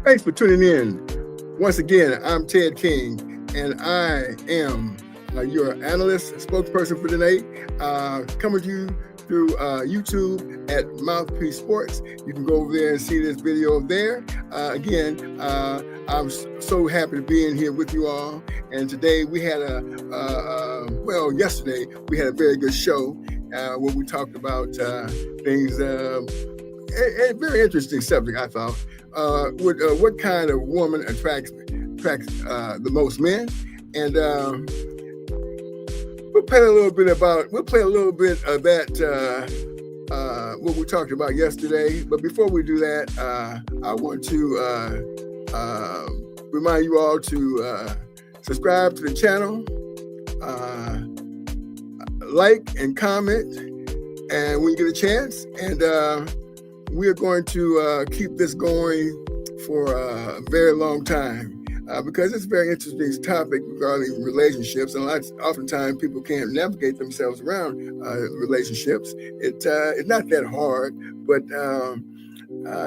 Thanks for tuning in. Once again, I'm Ted King, and I am your analyst, spokesperson for today, coming to you through YouTube at Mouthpiece Sports. You can go over there and see this video there. Again, I'm so happy to be in here with you all. And today we had yesterday we had a very good show where we talked about things, a very interesting subject, I thought. What kind of woman attracts the most men? And we'll play a little bit of that what we talked about yesterday. But before we do that, I want to remind you all to subscribe to the channel, like and comment, and when you get a chance. And we are going to keep this going for a very long time. Because it's a very interesting topic regarding relationships, and oftentimes people can't navigate themselves around relationships. It's not that hard, but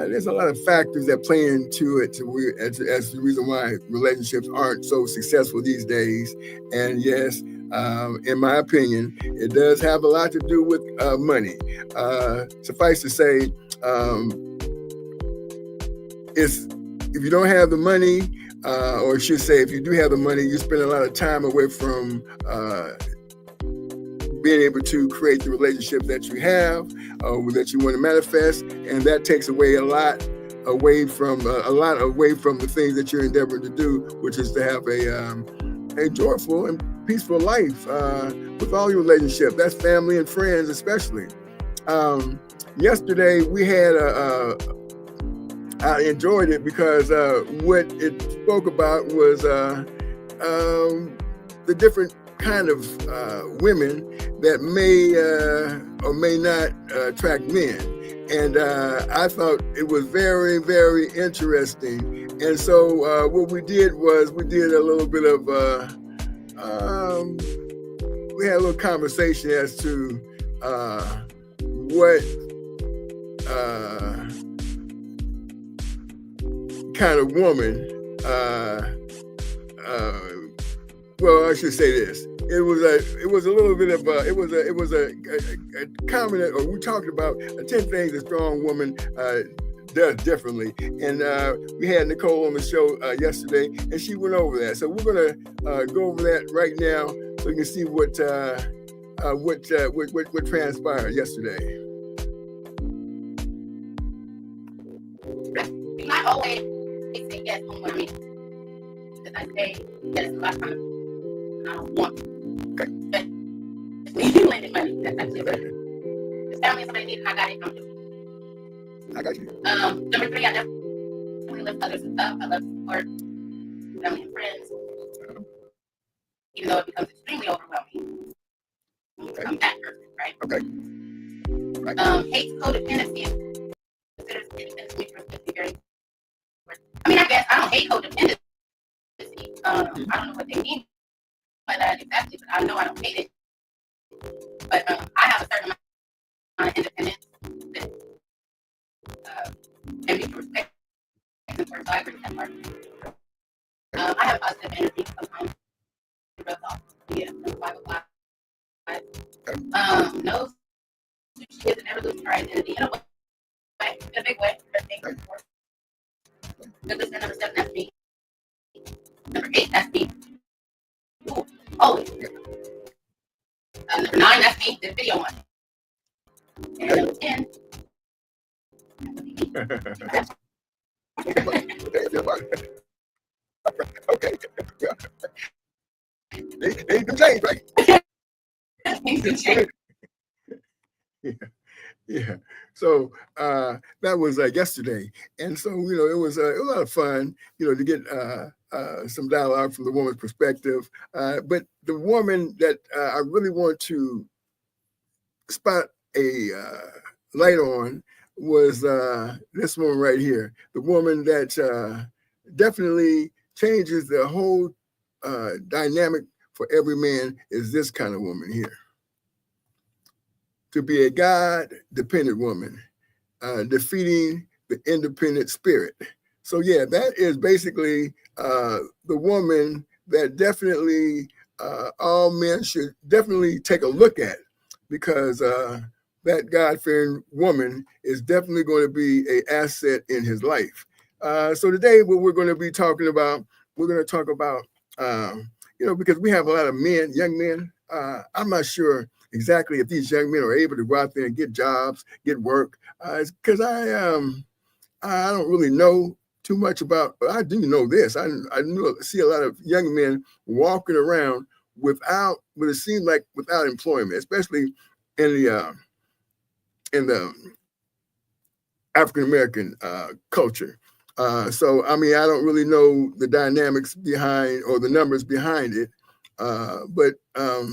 there's a lot of factors that play into it as the reason why relationships aren't so successful these days. And yes, in my opinion, it does have a lot to do with money. Suffice to say, if you don't have the money, or I should say, if you do have the money, you spend a lot of time away from being able to create the relationship that you have, that you want to manifest, and that takes away a lot away from the things that you're endeavoring to do, which is to have a joyful and peaceful life with all your relationships. That's family and friends, especially. Yesterday we had I enjoyed it because what it spoke about was the different kind of women that may or may not attract men. And I thought it was very, very interesting. And so what we did was we did a little bit of, we had a little conversation as to what kind of woman, well, I should say this. It was a little bit of a comment, or we talked about 10 things a strong woman does differently. And we had Nicole on the show yesterday, and she went over that. So we're gonna go over that right now, so you can see what transpired yesterday. Not always say yes on what I mean. Because I say yes a lot of times. I don't want to. Okay. But you lending money, that's actually good. Just tell me somebody needs, I got it, I'm doing it. I got you. Number 3, I definitely lift others up. I love support family and friends. Even though it becomes extremely overwhelming. Okay. I'm that person, right? Okay. Right. Hate codependency considers independence mutual very. I mean, I guess I don't hate codependency. I don't know what they mean by that exactly, but I know I don't hate it. But I have a certain amount of independence that and mutual respect. So I agree with that part. I have positive energy sometimes. Yeah, 5 o'clock. No, she doesn't ever lose her identity in a way, in a big way. Good listener, number 7, that's me. Number 8, that's me. Ooh, always. Number 9, that's me, the video one. And number 10. Okay. They can change, right? Yeah. So that was yesterday, and so it was a lot of fun, to get some dialogue from the woman's perspective. But the woman that I really want to spot a light on was this woman right here. The woman that definitely changes the whole dynamic for every man is this kind of woman here. To be a God-dependent woman, defeating the independent spirit. So yeah, that is basically the woman that definitely all men should definitely take a look at, because that God-fearing woman is definitely going to be an asset in his life. So today, what we're going to be talking about, we're going to talk about, because we have a lot of men, young men. I'm not sure exactly if these young men are able to go out there and get jobs, get work, because I don't really know too much about, but I do know this. See a lot of young men walking around without, what it seems like without employment, especially in the African American culture. So I mean, I don't really know the dynamics behind or the numbers behind it, but I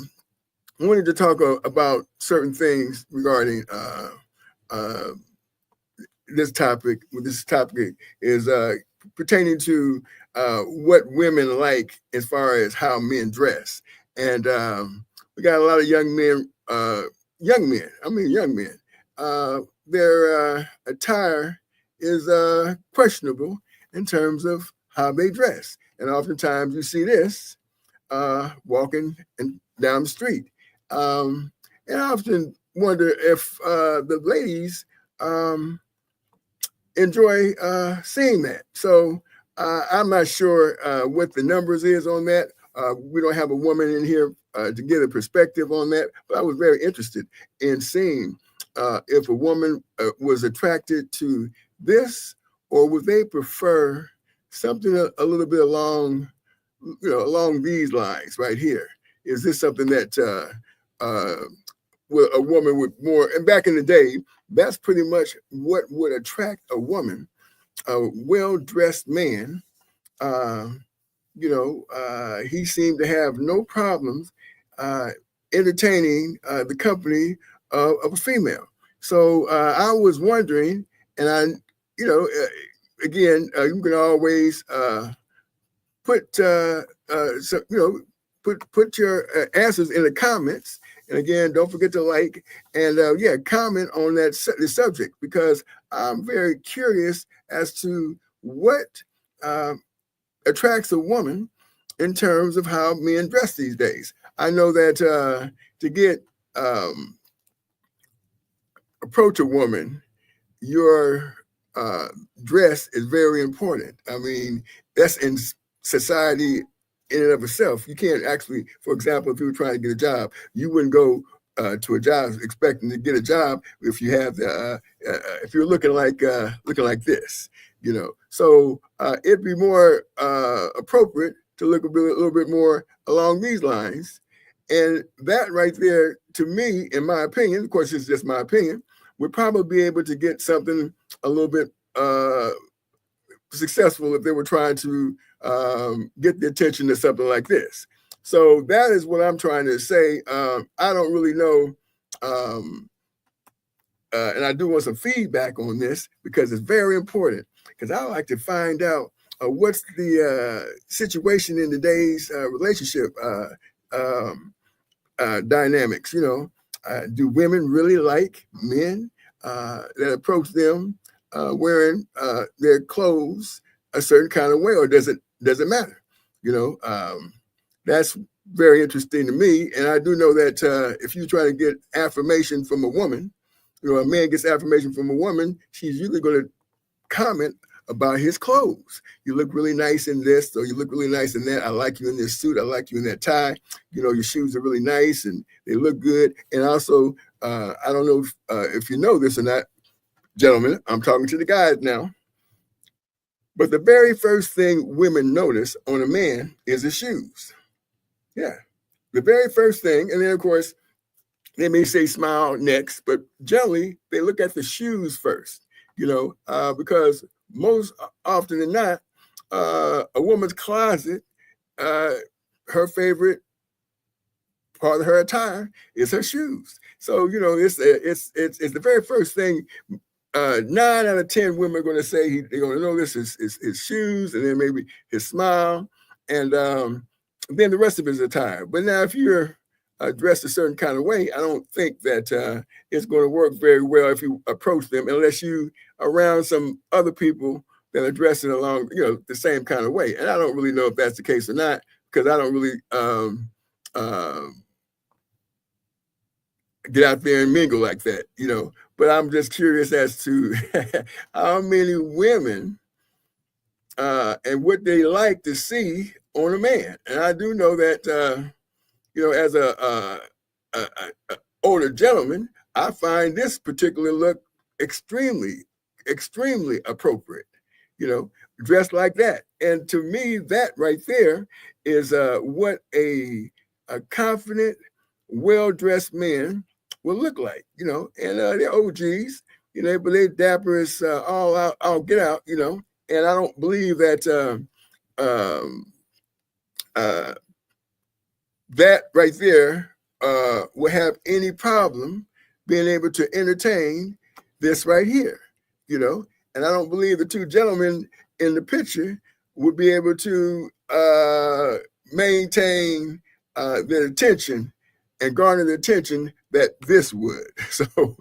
wanted to talk about certain things regarding uh, this topic. This topic is pertaining to what women like as far as how men dress, and we got a lot of young men. Young men. Their attire is questionable in terms of how they dress, and oftentimes you see this walking down the street. And I often wonder if the ladies enjoy seeing that. So I'm not sure what the numbers is on that. We don't have a woman in here to get a perspective on that, but I was very interested in seeing if a woman was attracted to this, or would they prefer something a little bit along these lines right here. Is this something that a woman would more, and back in the day, that's pretty much what would attract a woman, a well-dressed man. Uh, he seemed to have no problems entertaining the company of a female. So I was wondering, and again, you can always put put your answers in the comments. And again, don't forget to like and comment on the subject, because I'm very curious as to what attracts a woman in terms of how men dress these days. I know that to get approach a woman, your dress is very important. I mean, that's in society in and of itself. You can't actually, for example, if you were trying to get a job, you wouldn't go to a job expecting to get a job if you have if you're looking like this, So it'd be more appropriate to look a little bit more along these lines. And that right there, to me, in my opinion, of course, it's just my opinion, would probably be able to get something a little bit successful if they were trying to get the attention to something like this. So that is what I'm trying to say. I don't really know, and I do want some feedback on this, because it's very important, because I like to find out what's the situation in today's relationship dynamics. Do women really like men that approach them wearing their clothes a certain kind of way, or does it matter? That's very interesting to me. And I do know that if you try to get affirmation from a woman, a man gets affirmation from a woman, she's usually going to comment about his clothes. You look really nice in this, or you look really nice in that. I like you in this suit. I like you in that tie. Your shoes are really nice and they look good. And also, I don't know if you know this or not, gentlemen, I'm talking to the guys now. But the very first thing women notice on a man is his shoes. Yeah, the very first thing. And then, of course, they may say smile next, but generally they look at the shoes first, because most often than not, a woman's closet, her favorite part of her attire is her shoes. So, it's the very first thing. 9 out of 10 women are going to say they're going to notice his shoes, and then maybe his smile, and then the rest of his attire. But now, if you're dressed a certain kind of way, I don't think that it's going to work very well if you approach them, unless you around some other people that are dressing along, the same kind of way. And I don't really know if that's the case or not, because I don't really get out there and mingle like that, But I'm just curious as to how many women and what they like to see on a man. And I do know that, as a older gentleman, I find this particular look extremely, extremely appropriate, dressed like that. And to me, that right there is what a confident, well-dressed man will look like, and they're OGs, but they dapper as all out, I'll get out, and I don't believe that that right there will have any problem being able to entertain this right here, and I don't believe the two gentlemen in the picture would be able to maintain their attention and garner the attention that this would. So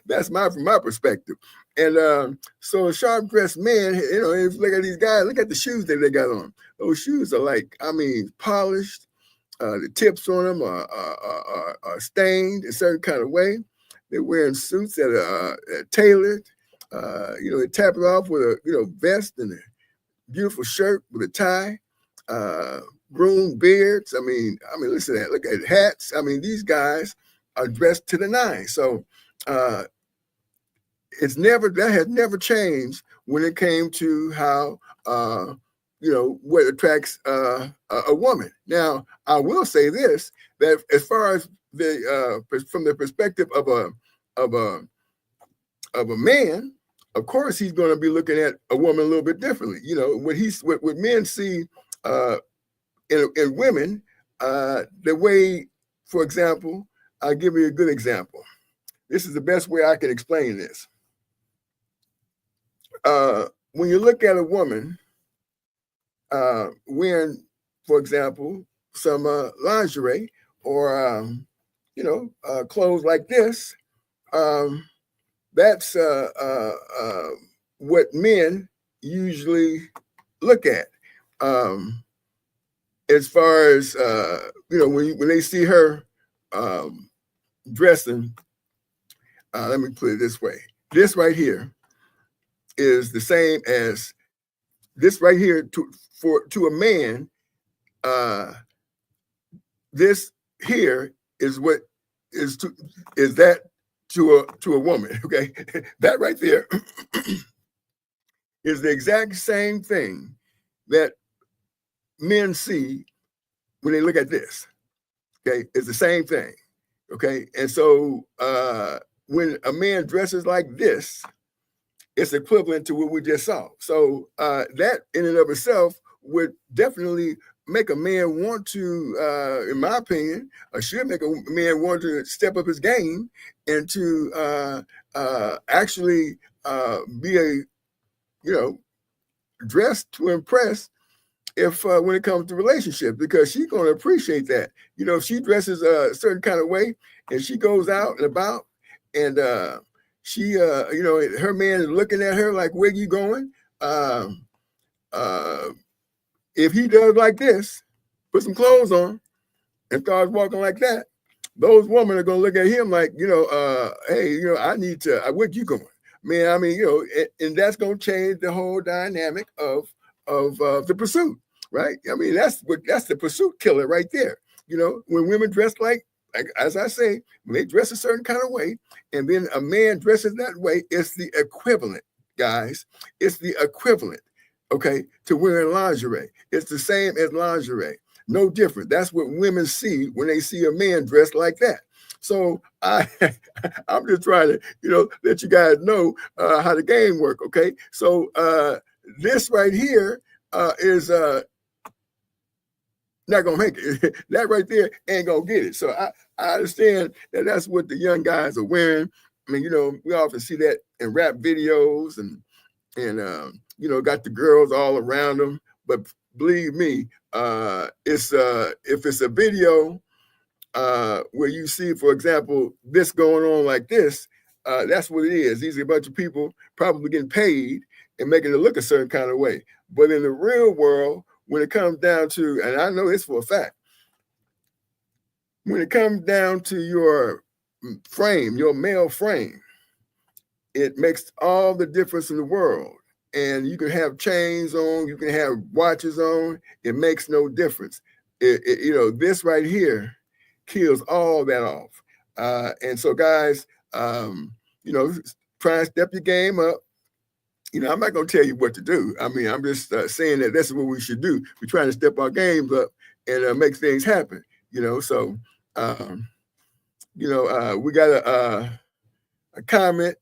that's from my perspective. And so a sharp dressed man, if you look at these guys, look at the shoes that they got on. Those shoes are polished. The tips on them are stained a certain kind of way. They're wearing suits that are tailored. They tap it off with a vest and a beautiful shirt with a tie. Groomed beards. I mean, listen to that. Look at hats. These guys are dressed to the nines. So that has never changed when it came to how what attracts a woman. Now, I will say this: that as far as from the perspective of a man, of course he's going to be looking at a woman a little bit differently. What men see in women, the way, for example, I'll give you a good example. This is the best way I can explain this. When you look at a woman wearing, for example, some lingerie or clothes like this, that's what men usually look at. As far as when they see her dressing, let me put it this way: this right here is the same as this right here to a man. This here is what is that to a woman. Okay, that right there is the exact same thing that men see when they look at this. Okay, it's the same thing. Okay, and so when a man dresses like this, it's equivalent to what we just saw. So that in and of itself would definitely make a man want to, in my opinion, or should make a man want to step up his game and to actually be dressed to impress. If when it comes to relationships, because she's going to appreciate that. If she dresses a certain kind of way and she goes out and about and she, her man is looking at her like, where you going? If he does like this, put some clothes on and starts walking like that, those women are going to look at him like, hey, I need to, where you going? Man, and that's going to change the whole dynamic of the pursuit, right? That's the pursuit killer right there. When women dress like as I say, when they dress a certain kind of way, and then a man dresses that way, it's the equivalent, guys. It's the equivalent, okay, to wearing lingerie. It's the same as lingerie. No different. That's what women see when they see a man dressed like that. So I'm just trying to, let you guys know how the game work, okay? So this right here is not gonna make it. That right there ain't gonna get it. So I understand that that's what the young guys are wearing. We often see that in rap videos and got the girls all around them. But believe me, it's if it's a video where you see, for example, this going on like this, that's what it is. These are a bunch of people probably getting paid and making it look a certain kind of way. But in the real world, when it comes down to, and I know this for a fact, when it comes down to your frame, your male frame, it makes all the difference in the world. And you can have chains on, you can have watches on, it makes no difference. This right here kills all that off. And so, guys, try and step your game up. I'm not going to tell you what to do. I mean, I'm just saying that that's what we should do. We're trying to step our games up and make things happen. So, we got a comment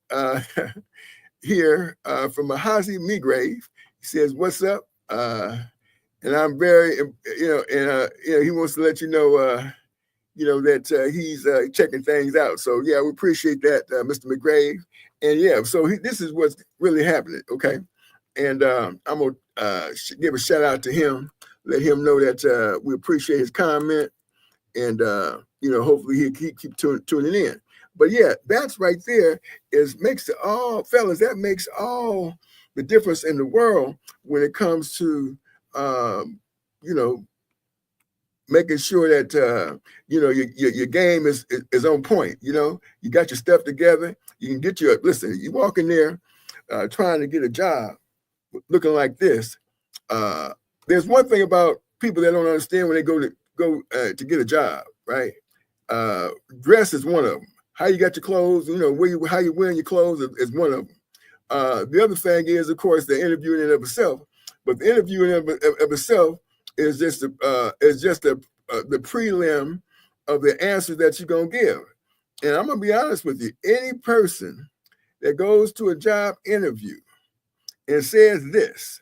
here from Mahazi Migrave. He says, "What's up?" And I'm very, he wants to let you know, that he's checking things out. So yeah, we appreciate that, Mr. McGrave. And yeah, so this is what's really happening. Okay, and I'm gonna give a shout out to him, let him know that we appreciate his comment, and hopefully he'll keep tuning in. But yeah, that's right there makes that makes all the difference in the world when it comes to making sure that your game is on point. You got your stuff together. You can get listen. You walk in there trying to get a job, looking like this. There's one thing about people that don't understand when they go to get a job, right? Dress is one of them. How you got your clothes, how you wearing your clothes is one of them. The other thing is, of course, the interview in and of itself. But the interview in and of itself is just the prelim of the answer that you're gonna give. And I'm gonna be honest with you. Any person that goes to a job interview and says this,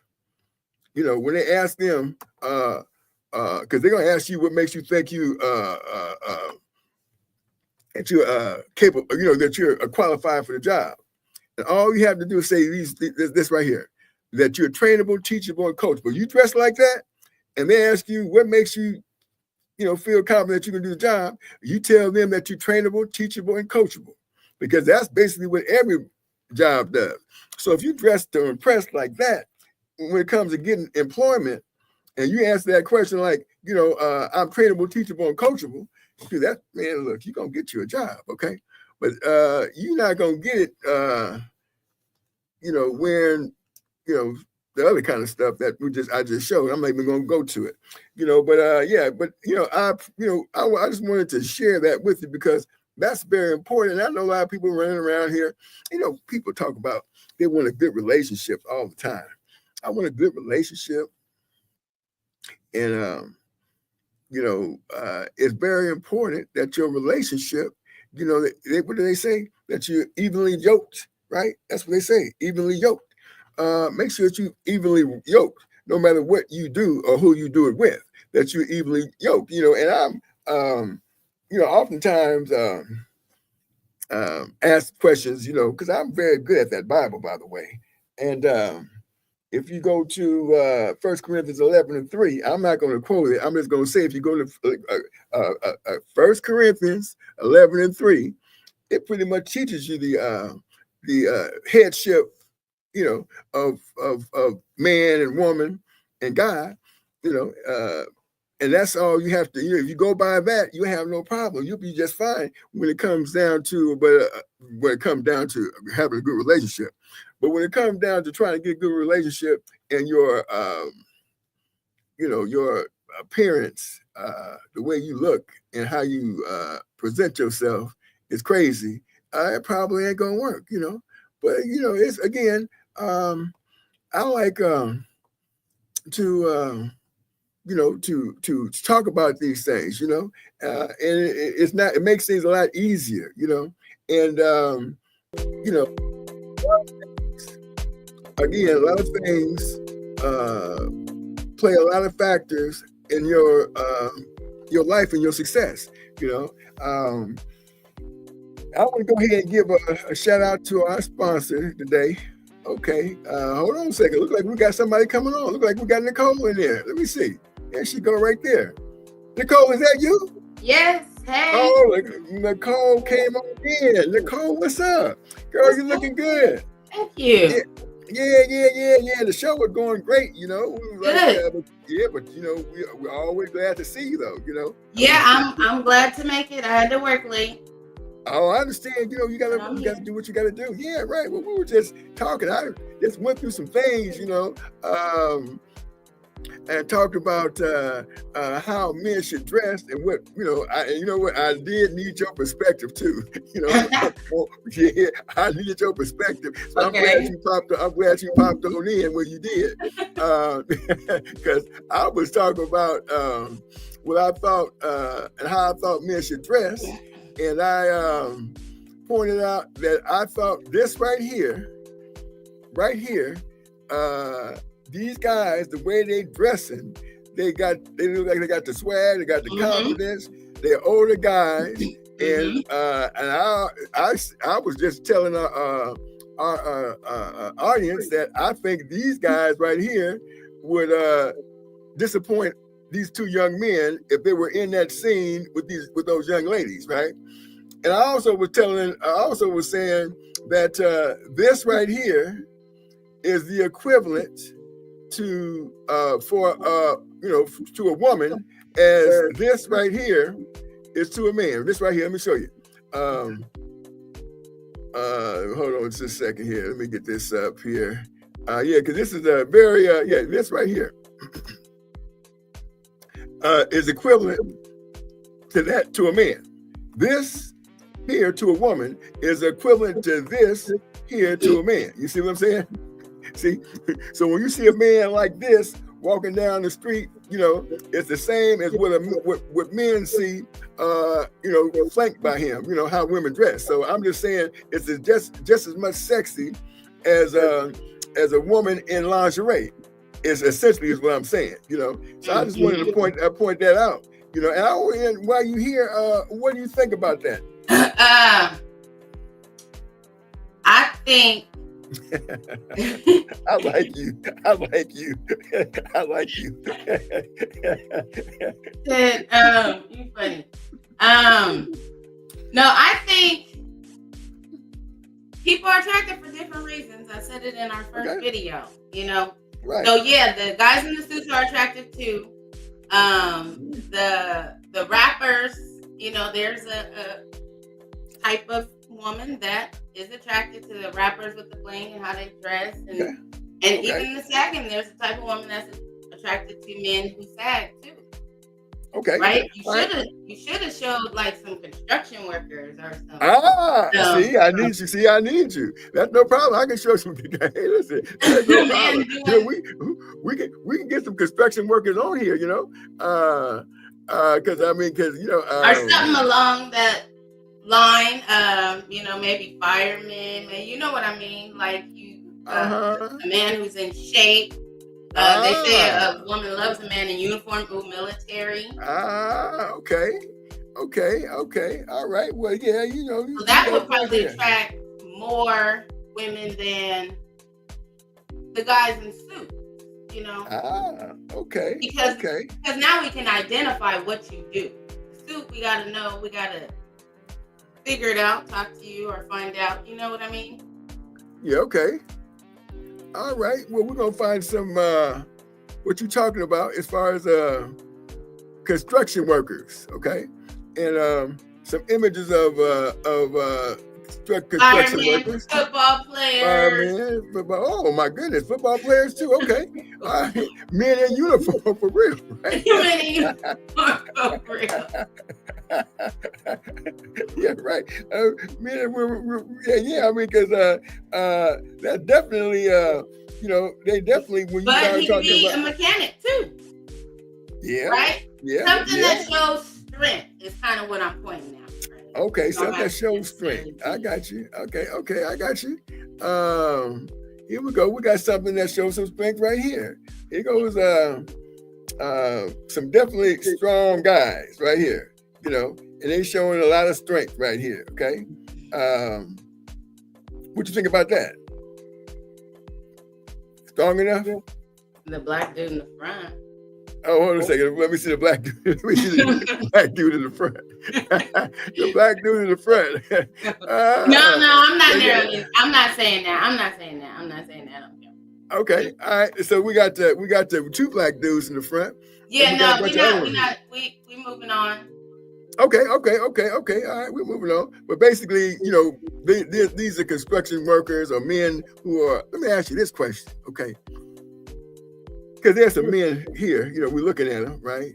when they ask them, because they're gonna ask you what makes you think that you're capable, that you're qualified for the job. And all you have to do is say this right here, that you're trainable, teachable, and coachable. You dress like that, and they ask you what makes you, feel confident you can do the job. You tell them that you're trainable, teachable, and coachable, because that's basically what every job does. So if you dress to impress like that, when it comes to getting employment, and you answer that question like, I'm trainable, teachable, and coachable, that, man, look, you're gonna get you a job, okay? But you're not gonna get it, wearing, the other kind of stuff that I just showed. I'm not even gonna go to it, I just wanted to share that with you because that's very important. And I know a lot of people running around here, people talk about they want a good relationship all the time. I want a good relationship, and it's very important that your relationship, what do they say? That you're evenly yoked, right? That's what they say, evenly yoked. Make sure that you evenly yoked, no matter what you do or who you do it with, that you're evenly yoked, and I'm, oftentimes ask questions, because I'm very good at that Bible, by the way. And if you go to 1 Corinthians 11:3, I'm not going to quote it. I'm just going to say, if you go to 1 Corinthians 11:3, it pretty much teaches you the headship, of man and woman and God, and that's all you have to. If you go by that, you have no problem. You'll be just fine when it comes down to, having a good relationship. But when it comes down to trying to get a good relationship and your, your appearance, the way you look and how you present yourself is crazy. It probably ain't gonna work, But it's again, I like to talk about these things, and it makes things a lot easier, and again, a lot of things play a lot of factors in your life and your success. I want to go ahead and give a shout out to our sponsor today. Okay, hold on a second. Look like we got somebody coming on. Look like we got Nicole in there. Let me see. There she go right there. Nicole, is that you? Yes. Hey. Oh, Nicole came on in. Nicole, what's up? Girl, you're looking good. Thank you. Yeah. The show was going great, you know. We was like, Good. but you know, we're always glad to see you, though. You know. Yeah, I'm glad to make it. I had to work late. Oh, I understand. You know, you But gotta I'm you here. gotta do what you gotta do. Yeah, right. Well, we were just talking. I just went through some things, you know, and talked about how men should dress and what you know. You know what, I did need your perspective too. You know, well, yeah, I needed your perspective. So I'm glad Okay. you popped. I'm glad you popped on in when you did, because I was talking about what I thought and how I thought men should dress, and I pointed out that I thought this right here, these guys, the way they dressing, they look like they got the swag, they got the confidence. They're older guys, and I was just telling our audience that I think these guys right here would disappoint these two young men if they were in that scene with those young ladies, right? And I also was saying that this right here is the equivalent to to a woman as this right here is to a man. This right here, let me show you. Hold on just a second here. Let me get this up here. Because this is a very this right here is equivalent to a man. This here to a woman is equivalent to this here to a man. You see what I'm saying? See, so when you see a man like this walking down the street, you know, it's the same as what men see, flanked by him. You know how women dress. So I'm just saying it's just as much sexy as a woman in lingerie. Is essentially is what I'm saying. You know, so I just wanted to point that out. You know, and while you here, what do you think about that? I think. I like you. You funny. No, I think people are attracted for different reasons. I said it in our first video, you know. Right. So yeah, the guys in the suits are attractive too. The rappers, you know, there's a type of woman that is attracted to the rappers with the bling and how they dress, and even the sagging, there's a type of woman that's attracted to men who sag too. Okay. Right? You should have showed like some construction workers or something. I need you. That's no problem. I can show some. Hey, listen, that's no problem. You know, we can get some construction workers on here, you know. Because you know, or something along that line, you know, maybe firemen, you know what I mean? Like a man who's in shape. They say a woman loves a man in uniform, military. Okay. All right. Well, yeah, you know. So that would probably attract more women than the guys in suits, you know. Okay. Because now we can identify what you do. The suit, we gotta know, we gotta figure it out, talk to you or find out, you know what I mean? Yeah, okay. All right. Well, we're gonna find some what you're talking about as far as construction workers, okay? And some images of construction workers. Football players. Oh my goodness, football players too. Okay, men in uniform for real, right? Men in uniform for real. Yeah, right. I mean, because that definitely, you know, they definitely when you start talking about a mechanic too. Yeah. Right. Yeah. Something that shows strength is kind of what I'm pointing out. Right? Okay, something that shows strength. I got you. Okay, I got you. Here we go. We got something that shows some strength right here. Here goes some definitely strong guys right here. You know, and they showing a lot of strength right here. Okay. What you think about that? Strong enough? The black dude in the front. Oh, hold on a second. Let me see the black dude. Let me see the black dude in the front. The black dude in the front. No, I'm not there. I'm not saying that. I'm not saying that. Okay, all right. So we got the two black dudes in the front. Yeah, we got a no, bunch we of other not, we ones. not, we moving on. Okay. All right, we're moving on. But basically, these are construction workers or men who are. Let me ask you this question, okay? Because there's some men here. We're looking at them, right?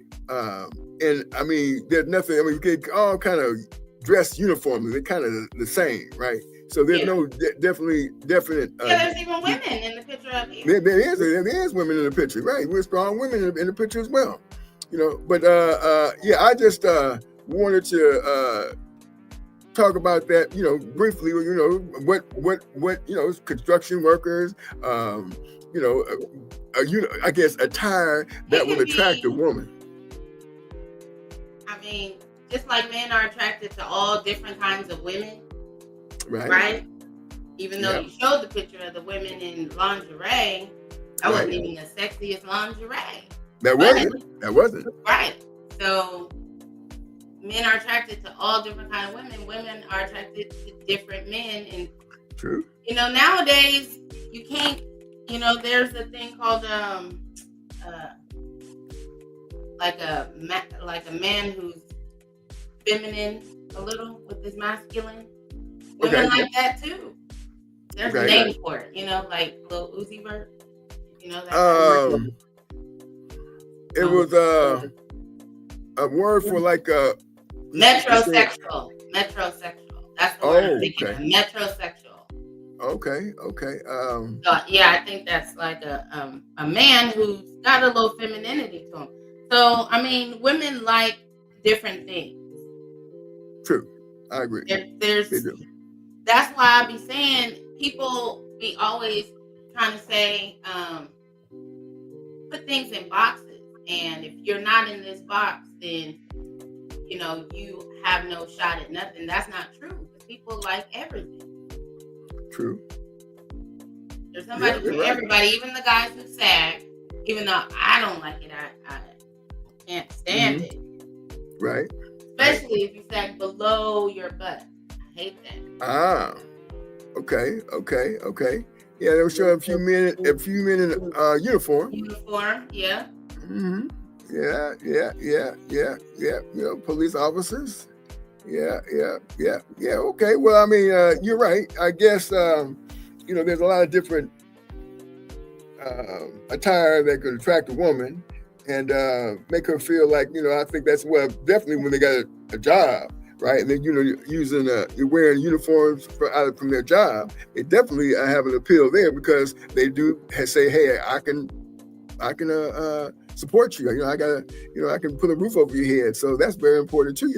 And I mean, there's nothing. I mean, they all kind of dress uniformly. They're kind of the same, right? So there's no definite. Yeah, there's even women in the picture up here. There is women in the picture, right? We're strong women in the picture as well. But yeah, I just wanted to talk about that, briefly. What construction workers, I guess attire that would attract a woman. I mean, just like men are attracted to all different kinds of women, right? Right? Even though you showed the picture of the women in lingerie, that wasn't even the sexiest lingerie. That wasn't. Right. So men are attracted to all different kinds of women. Women are attracted to different men. And true. Nowadays you can't. There's a thing called like a man who's feminine a little with his masculine. Women like that too. There's a name for it. Like Lil Uzi Vert. That it was a word for like a metrosexual. That's the word I'm thinking of. Metrosexual. Okay. So, yeah, I think that's like a man who's got a little femininity to him. So I mean, women like different things. True, I agree. That's why I be saying people be always trying to say put things in boxes, and if you're not in this box, then you have no shot at nothing. That's not true. People like everything. True. There's somebody for everybody, even the guys who sag. Even though I don't like it, I can't stand it. Right. Especially if you sag below your butt. I hate that. Okay. Yeah, they were showing a few men in uniform. Yeah. Mm-hmm. Yeah. Police officers. Yeah. Okay. Well, I mean, you're right. I guess there's a lot of different attire that could attract a woman and make her feel like, I think that's definitely when they got a job, right? And then you're wearing uniforms from their job. They definitely have an appeal there because they do say, hey, I can support you. I can put a roof over your head. So that's very important too.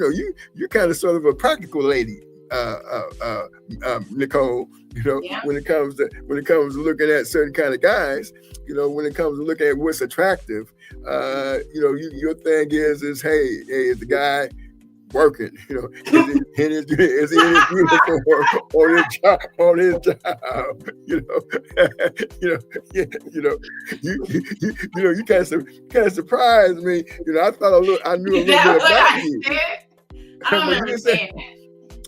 You're kind of sort of a practical lady, Nicole. When it comes to looking at certain kind of guys, when it comes to looking at what's attractive, your thing is hey, is the guy working? Is he in his uniform on his job? You kind of surprised me. I thought I knew a little bit about you. I don't remember saying that.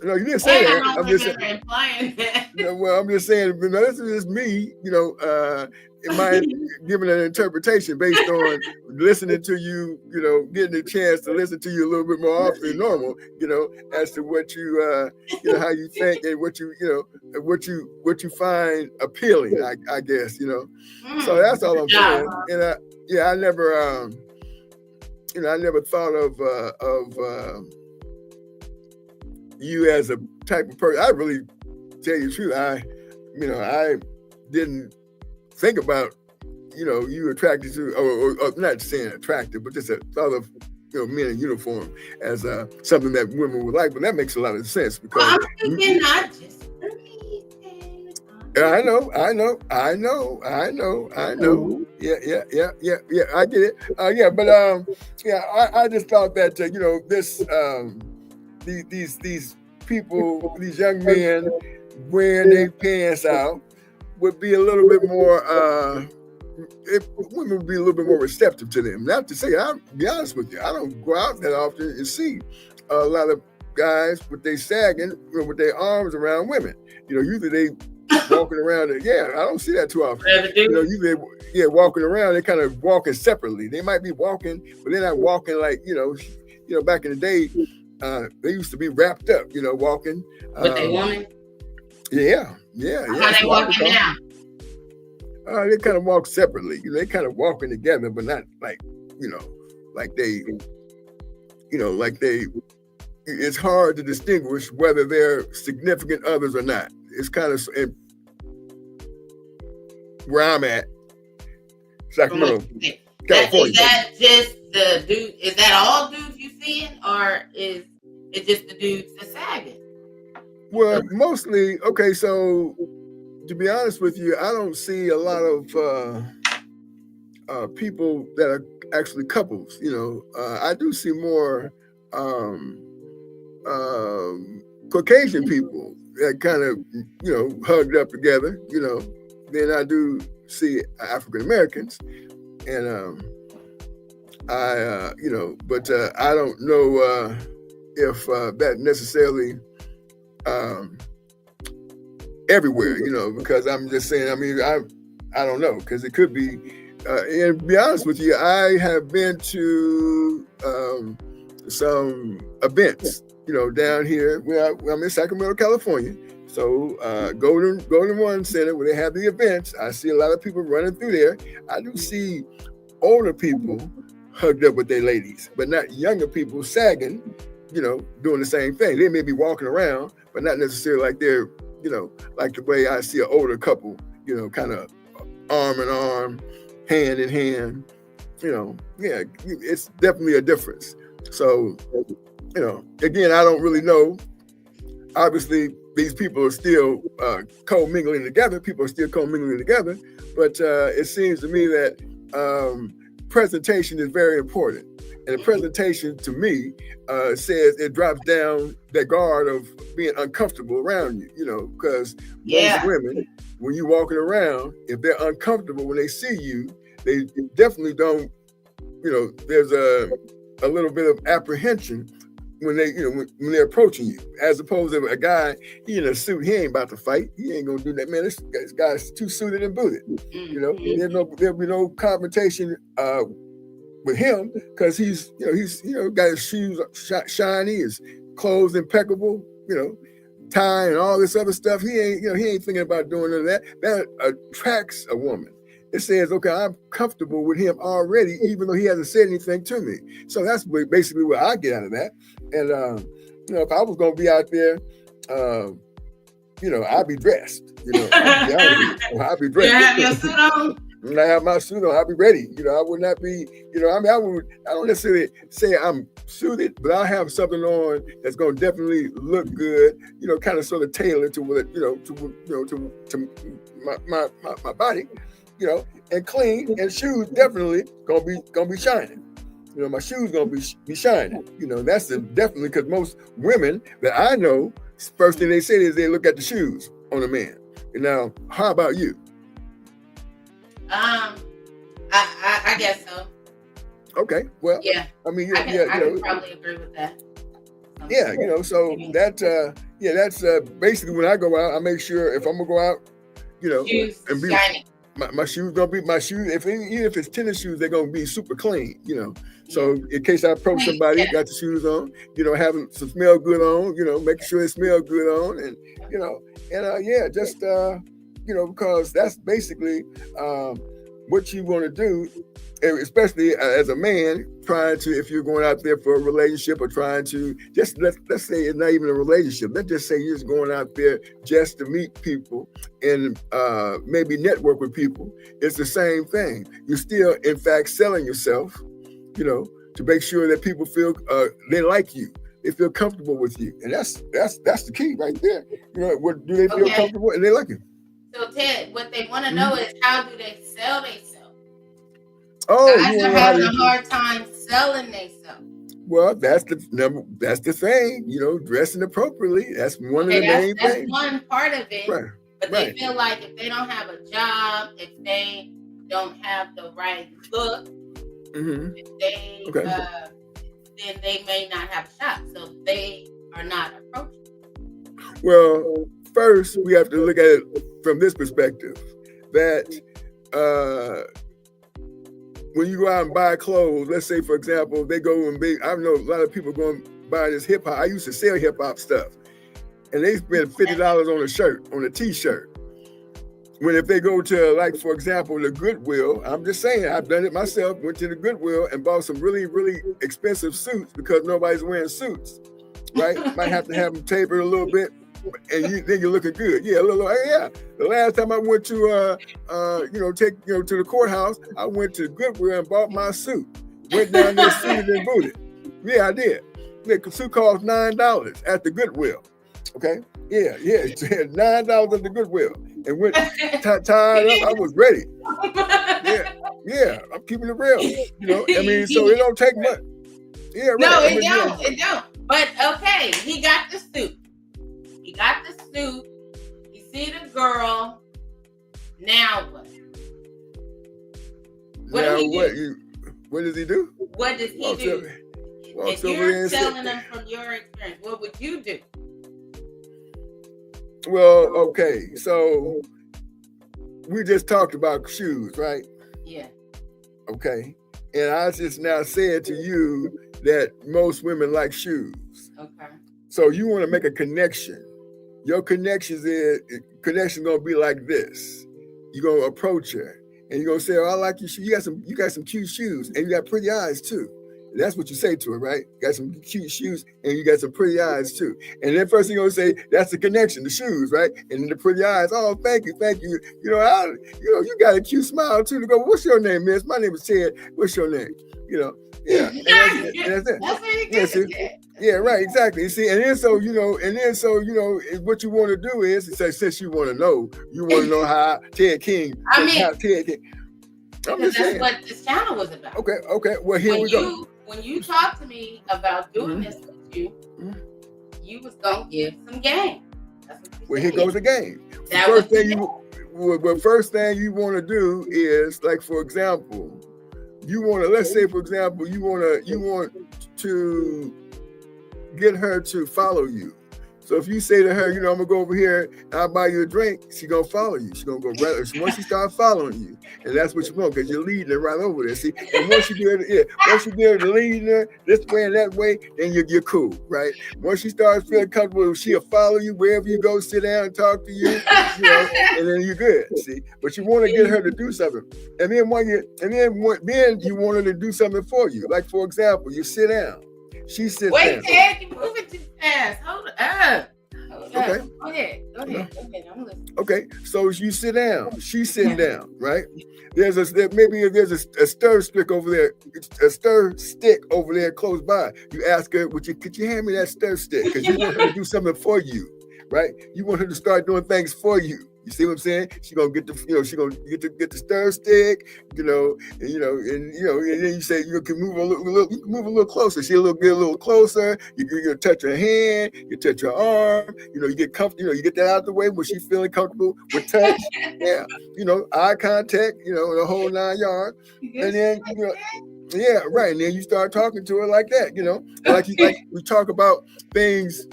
No, you didn't say that. I'm just implying that. Well, I'm just saying. This is me. Am I giving an interpretation based on listening to you? Getting a chance to listen to you a little bit more often than normal. As to what you, how you think and what you find appealing. I guess. So that's all I'm saying. And I never thought of you as a type of person. I really tell you the truth. I didn't think about, you attracted to, or not saying attractive, but just a thought of, men in uniform as something that women would like. But that makes a lot of sense because I'm thinking not just for me. I know. Yeah. I get it. But I just thought that this. These people, these young men wearing their pants out would be a little bit more, women would be a little bit more receptive to them. Not to say, I'll be honest with you, I don't go out that often and see a lot of guys with their sagging, with their arms around women. Usually they walking around. Yeah, I don't see that too often. Usually, walking around, they're kind of walking separately. They might be walking, but they're not walking like back in the day. They used to be wrapped up, walking. With their woman. Yeah. How they walking now? They kind of walk separately. They kind of walking together, but not like like they. It's hard to distinguish whether they're significant others or not. It's kind of where I'm at, Sacramento, California. Is that just the dude? Is that all dudes you seeing, or is it just the dudes that's sagging? Well, mostly. Okay, so to be honest with you, I don't see a lot of people that are actually couples. I do see more Caucasian people that kind of hugged up together. Then I do see African Americans, and but I don't know if that necessarily everywhere, because I'm just saying. I mean, I don't know, because it could be. And to be honest with you, I have been to some events, down here. I'm in Sacramento, California. So Golden One Center, where they have the events, I see a lot of people running through there. I do see older people hugged up with their ladies, but not younger people sagging, doing the same thing. They may be walking around, but not necessarily like they're, like the way I see an older couple, kind of arm in arm, hand in hand. It's definitely a difference. So, again, I don't really know. Obviously, these people are still co-mingling together. People are still co-mingling together. But it seems to me that presentation is very important. And the presentation, to me, says it drops down that guard of being uncomfortable around you, because most women, when you're walking around, if they're uncomfortable when they see you, they definitely don't, there's a little bit of apprehension when they, when they're approaching you, as opposed to a guy, he in a suit, he ain't about to fight. He ain't gonna do that, man. This guy's too suited and booted. There'll be no confrontation with him, because he's got his shoes shiny, his clothes impeccable, tie and all this other stuff. He ain't thinking about doing none of that. That attracts a woman. It says, okay, I'm comfortable with him already, even though he hasn't said anything to me. So that's basically what I get out of that. And if I was gonna be out there, I'd be dressed. I'd be dressed. You have your suit on? When I have my suit on, I'll be ready. I would not be, I don't necessarily say I'm suited, but I'll have something on that's going to definitely look good, kind of sort of tailored to what, to my body, and clean, and shoes definitely going to be shining. My shoes going to be shining. That's definitely, because most women that I know, first thing they say is they look at the shoes on a man. And now, how about you? I guess so. Okay, well, yeah. I mean, I can probably agree with that. Yeah, so that's basically when I go out, I make sure if I'm gonna go out, shoes and be shiny. My shoes gonna be my shoes. Even if it's tennis shoes, they're gonna be super clean, So in case I approach somebody, got the shoes on, having some smell good on, making sure they smell good on, and because that's basically what you want to do, especially as a man trying to, if you're going out there for a relationship or trying to just, let's say it's not even a relationship. Let's just say you're just going out there just to meet people and maybe network with people. It's the same thing. You're still, in fact, selling yourself, to make sure that people feel they like you. They feel comfortable with you. And that's the key right there. Do they feel comfortable and they like you? So Ted, what they want to know is, how do they sell themselves? Oh, guys are having a hard time selling themselves. Well, that's the thing, dressing appropriately. That's one of the main things. That's one part of it. Right. But they feel like if they don't have a job, if they don't have the right look, if they then they may not have a shot. So they are not approaching. Well, first we have to look at it from this perspective, that when you go out and buy clothes, let's say, for example, they go and I know a lot of people go and buy this hip hop. I used to sell hip hop stuff, and they spend $50 on a shirt, on a t-shirt. When if they go to, like, for example, the Goodwill, I'm just saying, I've done it myself, went to the Goodwill and bought some really, really expensive suits because nobody's wearing suits, right? Might have to have them tapered a little bit, and then you're looking good. Yeah, yeah. The last time I went to, to the courthouse, I went to Goodwill and bought my suit. Went down there, suited and booted. Yeah, I did. The suit cost $9 at the Goodwill. Okay? Yeah, $9 at the Goodwill. And went tied up. I was ready. Yeah, I'm keeping it real. I mean, so it don't take much. Yeah, right. No, it don't. But okay, he got the suit. You see the girl. Now what? What does he do? What does he do? What does he do? If you're telling them from your experience, what would you do? Well, okay, so we just talked about shoes, right? Yeah. Okay, and I just now said to you that most women like shoes. Okay. So you want to make a connection. Your connection gonna be like this. You're gonna approach her and you're gonna say, "Oh, I like your shoes. You got some cute shoes, and you got pretty eyes too." That's what you say to her, right? You got some cute shoes and you got some pretty eyes too. And then first thing you're gonna say, that's the connection, the shoes, right? And then the pretty eyes. Oh, thank you. You got a cute smile too. To go, what's your name, miss? My name is Ted. What's your name? Yeah. And that's it. That's very good. Yeah, right, exactly. You see, and then so what you want to do is say, since you want to know how Ted King. That's what this channel was about. Okay. Well, here we go. When you talk to me about doing this with you, you was gonna give some game. That's what well, here goes the game. First thing you want to do is, like, for example, you want to get her to follow you. So if you say to her, I'm gonna go over here and I'll buy you a drink, she's gonna follow you. She's gonna go right. Once she starts following you, and that's what you want, because you're leading her right over there. See, and once you get her leading her this way and that way, then you're cool, right? Once she starts feeling comfortable, she'll follow you wherever you go, sit down and talk to you, and then you're good. See, but you want to get her to do something, and then then you want her to do something for you. Like, for example, you sit down. She sits down. Wait, Ted, you're moving too fast. Hold up. Okay. Go ahead. I'm listening. Okay, so you sit down. She's sitting down, right? There's a stir stick over there. A stir stick over there close by. You ask her, could you hand me that stir stick? Because you want her to do something for you, right? You want her to start doing things for you. You see what I'm saying? She's gonna get the stir stick, and then you say you can move a little closer. She'll get a little closer. You touch her hand, you touch her arm. You get comfortable. You get that out of the way when she's feeling comfortable with touch. Yeah, eye contact. The whole 9 yards. And then yeah, right. And then you start talking to her like that. Like we talk about things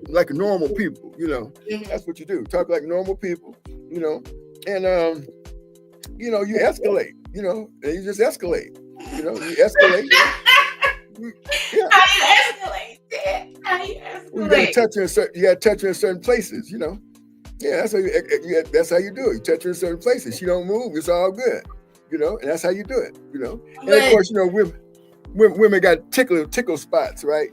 like normal people. That's what you do. Talk like normal people. And you escalate. And you just escalate. You escalate. Yeah. How you escalate, Dad? How you escalate? You gotta touch her in certain places. Yeah, that's how you do it. You touch her in certain places. She don't move. It's all good. And that's how you do it. And of course, women got tickle spots, right?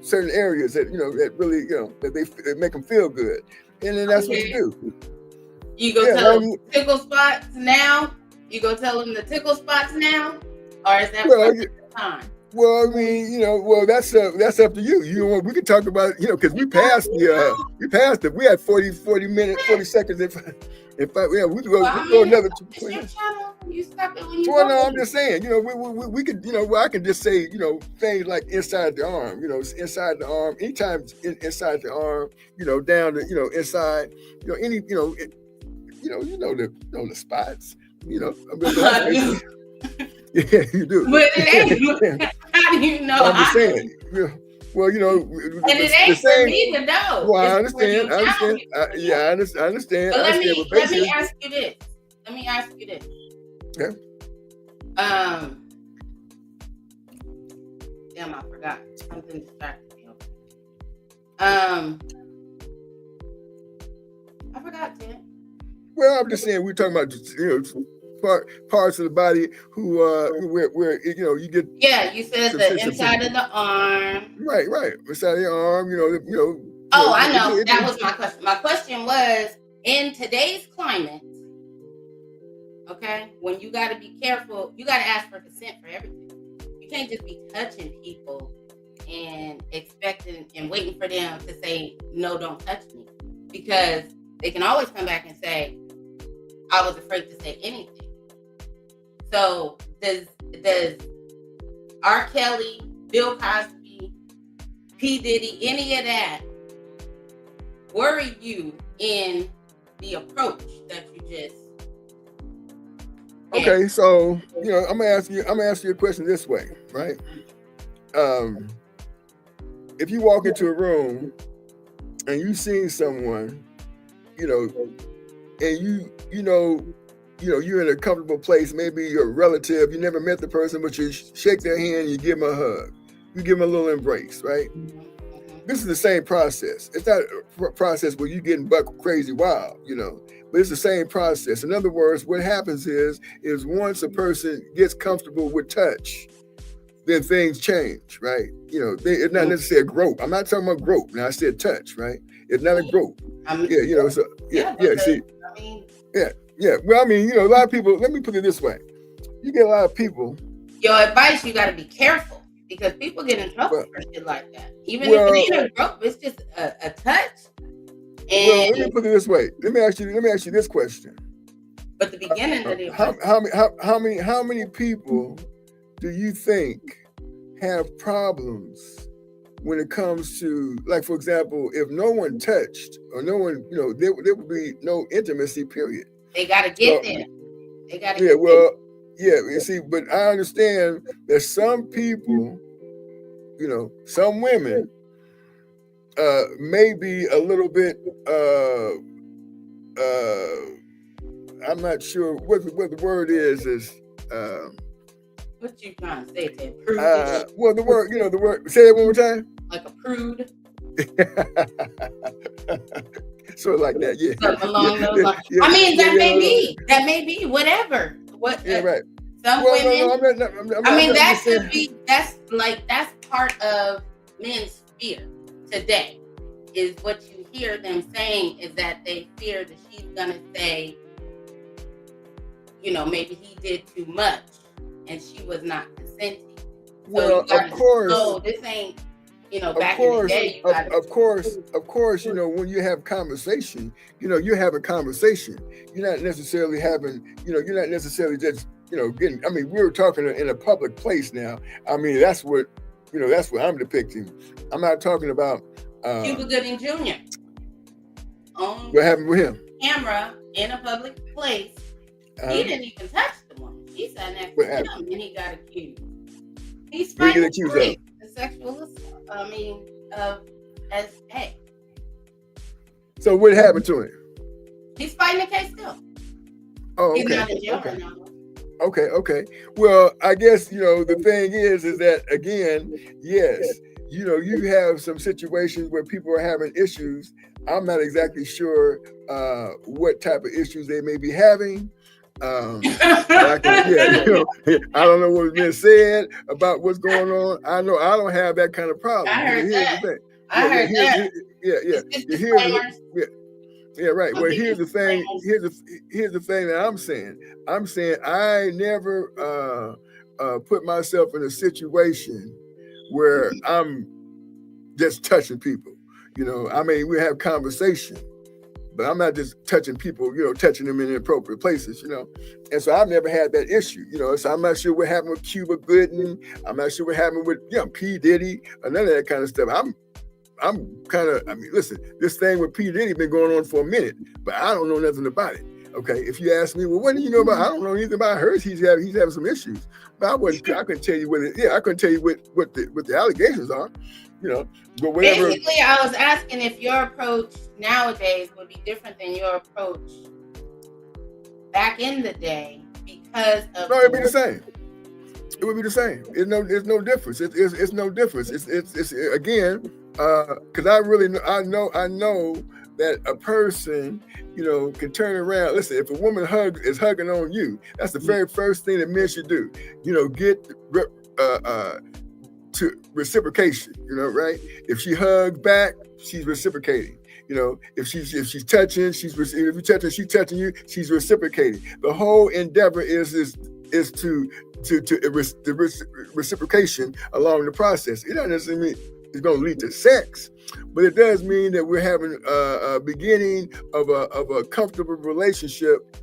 Certain areas that that really that they make them feel good, and then that's what you do. You go tell them tickle spots now. You go tell them the tickle spots now, or is that time? Well, I mean, that's up to you. We can talk about because we passed it. We had 40 seconds. We can go another 2 minutes. You stop it when you. Well, no, I'm just saying. We could. I can just say things like inside the arm. Inside the arm. Anytime inside the arm. Down the inside. Any. The spots. Yeah, you do. But it ain't. How do you know? I'm just saying. Well, you know, And it ain't for me to know. Well, I It's for the understand. I understand. accountants. Yeah, I understand. But I understand. But let me basically, ask you this. Let me ask you this. yeah. Damn, I forgot. Something distracted me. I forgot, Tim. Well, I'm just saying we're talking about, you know, parts of the body who where you know you get. Yeah, you said the inside of the arm. Right, inside of the arm. You know. Oh, I know. That was my question. My question was, in today's climate, okay, when you got to be careful, you got to ask for consent for everything. You can't just be touching people and expecting and waiting for them to say, no, don't touch me. Because they can always come back and say, I was afraid to say anything. So does R. Kelly, Bill Cosby, P. Diddy, any of that worry you in the approach that you just had? Okay, so you know, I'm gonna ask you a question this way, right? If you walk into a room and you see someone, you know, and you know you're in a comfortable place, maybe you're a relative, you never met the person, but you shake their hand, you give them a hug, you give them a little embrace, right? This is the same process. It's not a process where you're getting buck crazy wild, you know, but it's the same process. In other words, what happens is once a person gets comfortable with touch, then things change, right? You know, it's not necessarily a grope. I'm not talking about grope. Now I said touch, right? It's not a grope. You know, so see, I mean, well, I mean, you know, a lot of people, let me put it this way. You get a lot of people. Your advice, you got to be careful because people get in trouble for shit like that. Even if it ain't a grope, it's just a touch. And let me put it this way. Let me ask you this question. But the beginning of the how many people do you think have problems when it comes to, like, for example, if no one touched or no one, you know, there would be no intimacy, period. They got to get there. They got to you see, but I understand that some people, you know, some women may be a little bit, I'm not sure what the word is. What you trying to say, Ted? Prude? Well, the word, say it one more time. Like a prude? Sort of like that, yeah. Something along those lines. I mean, that may be, whatever. Right. Some women, that's part of men's fear today, is what you hear them saying is that they fear that she's gonna say, you know, maybe he did too much and she was not consenting. Well, of course. So this ain't, you know, back in the day. Of course, you know, when you have conversation, you know, you're having conversation. You're not necessarily having, you know, you're not necessarily just, you know, getting, I mean, we're talking in a public place now. I mean, that's what I'm depicting. I'm not talking about Cuba Gooding Jr. What happened with him? Camera in a public place. He didn't even touch the woman. He sat next to him and he got accused. He's fighting the sexual assault. I mean, as A. So what happened to him? He's fighting the case still. Oh, okay. He's not in jail right now. Okay. Well, I guess, you know, the thing is that, again, yes, you know, you have some situations where people are having issues. I'm not exactly sure what type of issues they may be having. I don't know what's been said about what's going on. I know I don't have that kind of problem. I heard that. Yeah, right. Well, here's the thing. Here's the thing that I'm saying. I'm saying I never put myself in a situation where I'm just touching people. You know, I mean, we have conversation, but I'm not just touching people, you know, touching them in inappropriate places, you know. And so I've never had that issue, you know. So I'm not sure what happened with Cuba Gooding. I'm not sure what happened with, you know, P. Diddy or none of that kind of stuff. I'm kind of, I mean, listen, this thing with P. Diddy been going on for a minute, but I don't know nothing about it. Okay, if you ask me, well, what do you know about? I don't know anything about her. He's having some issues, but I couldn't tell you what it. Yeah, I couldn't tell you what the allegations are. You know, but whatever. Basically, I was asking if your approach nowadays would be different than your approach back in the day because of. No, it'd be the same. It would be the same. There's no difference. It's no difference. It's again, because I know that a person, you know, can turn around. Listen, if a woman is hugging on you, that's the very first thing that men should do. You know, get to reciprocation. You know, right? If she hugs back, she's reciprocating. You know, if she's touching, if you touching, she's touching you, she's reciprocating. The whole endeavor is to reciprocation along the process. It doesn't necessarily mean it's going to lead to sex, but it does mean that we're having a beginning of a comfortable relationship,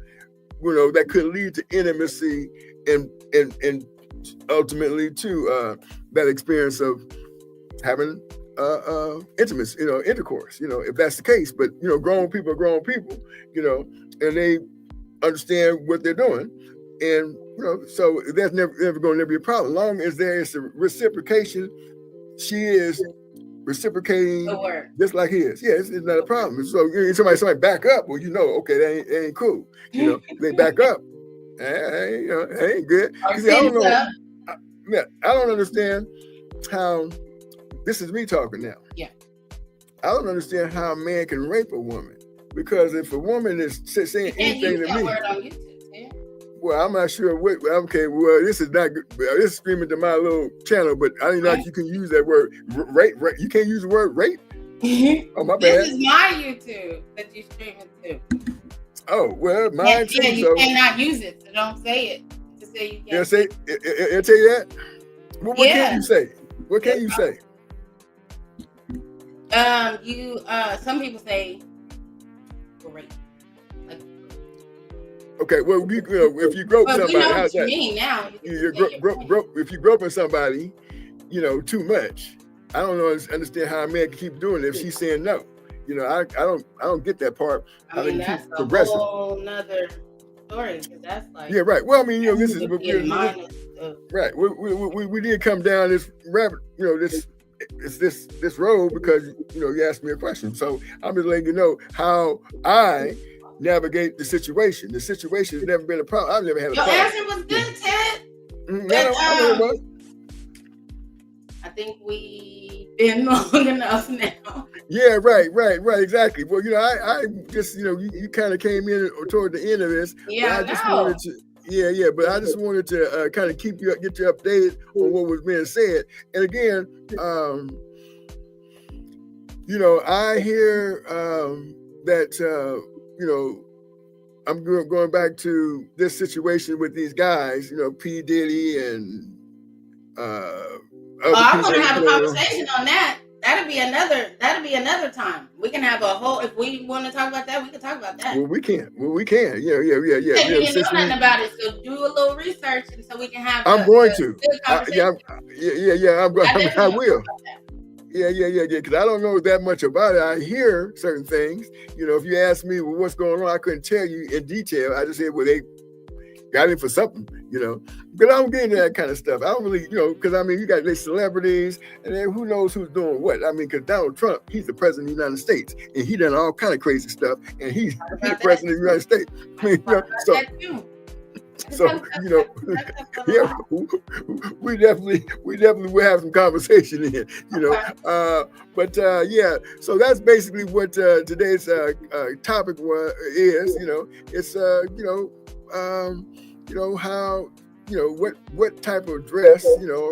you know, that could lead to intimacy and ultimately to that experience of having intimacy, you know, intercourse, you know, if that's the case. But, you know, grown people are grown people, you know, and they understand what they're doing. And, you know, so that's never going to be a problem. As long as there is a reciprocation, she is reciprocating just like his. Yeah, it's not a problem. So somebody back up, well, you know, okay, that ain't cool. You know, they back up. You know, that ain't good. See, I don't know. I don't understand how, this is me talking now. Yeah. I don't understand how a man can rape a woman, because if a woman is saying anything to me, well, I'm not sure what. Okay, well, this is not good. This is streaming to my little channel, but I didn't know you can use that word rape. You can't use the word rape. Oh, my bad. This is my YouTube that you streaming to. Oh, well, mine too. Yeah, you cannot use it, so don't say it. To say you can't. Say it'll tell you that. What can you say? What can you say? Some people say rape. Okay, well, you know, if you grope somebody, how's that? If you groping somebody, you know, too much, I don't understand how a man can keep doing it if she's saying no. You know, I don't get that part. I mean, that's a whole nother story. That's like, yeah, right. Well, I mean, you know, this is right. We did come down this rabbit, you know, this road because, you know, you asked me a question. So I'm just letting you know how I navigate the situation. The situation has never been a problem. I've never had a problem. Your answer was good, Ted. I know it was. I think we've been long enough now. Yeah, right, exactly. Well, you know, I just, you know, you kind of came in toward the end of this. Yeah, I just wanted to, but I just wanted to kind of get you updated on what was being said. And again, you know, I hear that. You know, I'm going back to this situation with these guys, you know, P. Diddy and I want to have a conversation on that. That'll be another time. We can have a whole, if we want to talk about that, we can talk about that. Well, we can. Yeah. We didn't know nothing about it, so do a little research, and so we can have. I'm going to. I will. Yeah. Because I don't know that much about it. I hear certain things. You know, if you ask me, well, what's going on, I couldn't tell you in detail. I just said, well, they got in for something, you know. But I don't get into that kind of stuff. I don't really, you know, because I mean, you got these celebrities, and then who knows who's doing what. I mean, because Donald Trump, he's the president of the United States, and he done all kind of crazy stuff, and he's the president of the United States. I mean, you know, so you know, yeah, we definitely will have some conversation here, you know. Yeah, so that's basically what today's topic is. You know, it's you know how, you know, what type of dress, you know,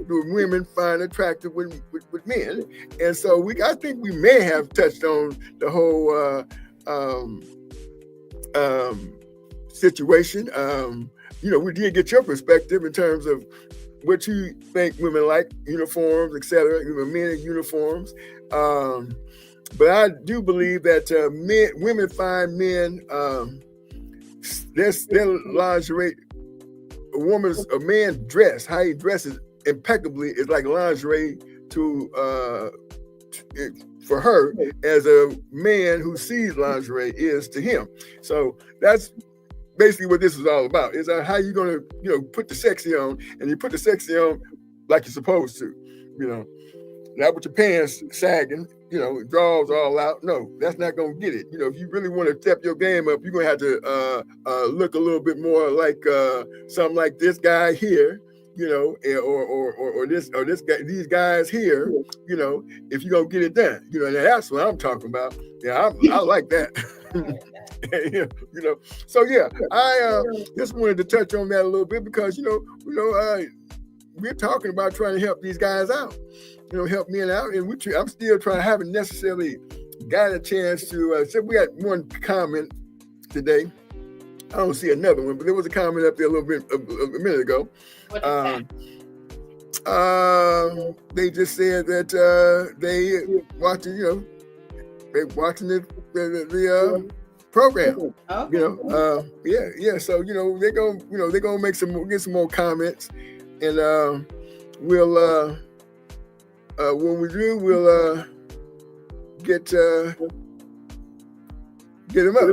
do women find attractive with men, and so I think we may have touched on the whole situation. You know, we did get your perspective in terms of what you think women like, uniforms, etc. Men in uniforms. But I do believe that women find men, their lingerie, a man's dress, how he dresses impeccably is like lingerie to for her as a man who sees lingerie is to him. So that's basically what this is all about. Is how you gonna put the sexy on, and you put the sexy on like you're supposed to, not with your pants sagging, drawers all out. No, that's not gonna get it. If you really want to step your game up, you're gonna have to look a little bit more like something like this guy here, or this guy, these guys here, if you're gonna get it done, and that's what I'm talking about. Yeah, I like that. So yeah, I just wanted to touch on that a little bit because we're talking about trying to help these guys out, help men out, and I'm still trying. I haven't necessarily got a chance to. So we got one comment today. I don't see another one, but there was a comment up there a little bit a minute ago. What is They just said that they watching, they watching the program. Okay. Yeah. So they're gonna get some more comments, and we'll when we do, we'll get them up.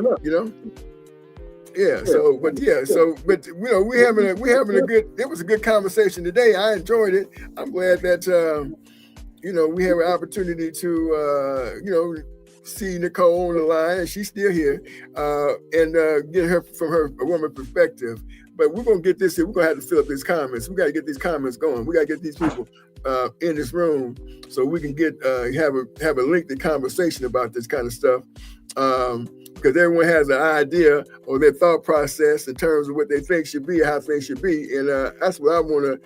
Yeah. So, but we're having a good. It was a good conversation today. I enjoyed it. I'm glad that we have an opportunity to see Nicole on the line, and she's still here, and get her from a woman perspective. But we're gonna get this here. We're gonna have to fill up these comments. We got to get these comments going. We got to get these people in this room so we can get have a lengthy conversation about this kind of stuff. Because everyone has an idea or their thought process in terms of what they think should be, how things should be, and that's what I want to,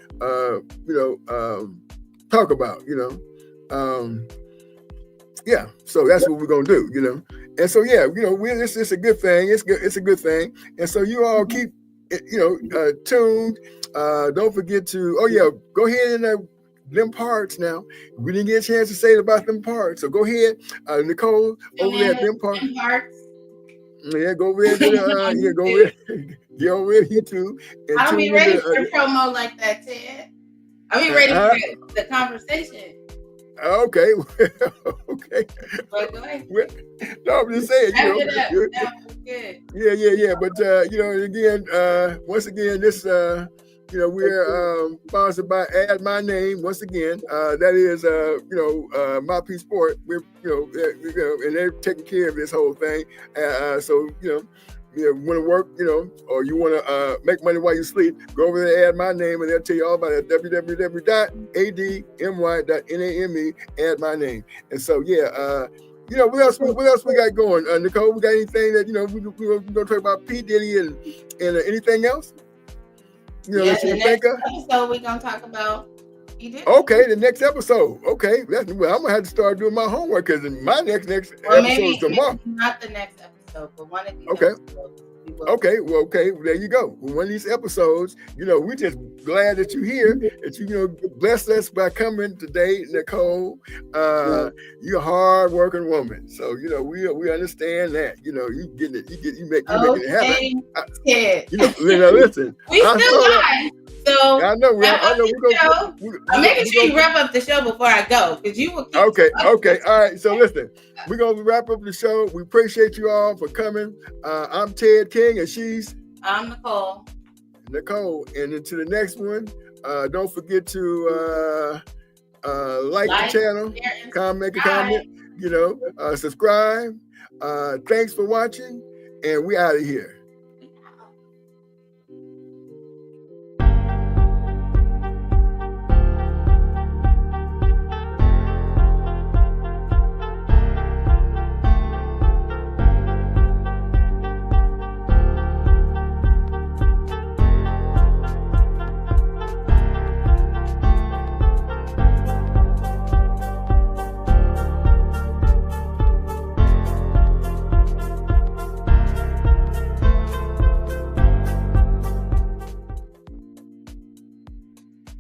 talk about. Yeah. So that's what we're gonna do. And so it's a good thing. It's a good thing. And so you all keep, tuned. Don't forget to. Go ahead and. Them parts now. We didn't get a chance to say it about them parts. So go ahead, Nicole, over there at them parts. Yeah, go over there. Go over there. Get over there, you too. I don't be ready for the promo like that, Ted. I be ready for the conversation. Okay. Okay. But go ahead. No, I'm just saying. That was good. Yeah. But again, once again, this. We're sponsored by Add My Name once again. That is My P Sport. We're and they're taking care of this whole thing. So you want to work, or you want to make money while you sleep, go over there, Add My Name, and they'll tell you all about it. www.admy.name. Add My Name. And so what else we got going, Nicole? We got anything that we're gonna talk about P Diddy and anything else? That you think of? Episode we're gonna talk about. Okay, the next episode. Okay, I'm gonna have to start doing my homework because my next episode is tomorrow. Not the next episode, but one of these. Okay. Episodes. Okay, there you go. One of these episodes, we're just glad that you're here, that you blessed us by coming today, Nicole. You're a hard-working woman, so we understand that. You getting it, you making it happen. Listen. We still live, so I know. I'm making sure you wrap up the show before I go, because you will. Okay. All right. So listen, we're gonna wrap up the show. We appreciate you all for coming. I'm Ted King, and I'm Nicole. And into the next one, don't forget to like the channel, make a comment, subscribe. Thanks for watching, and we out of here.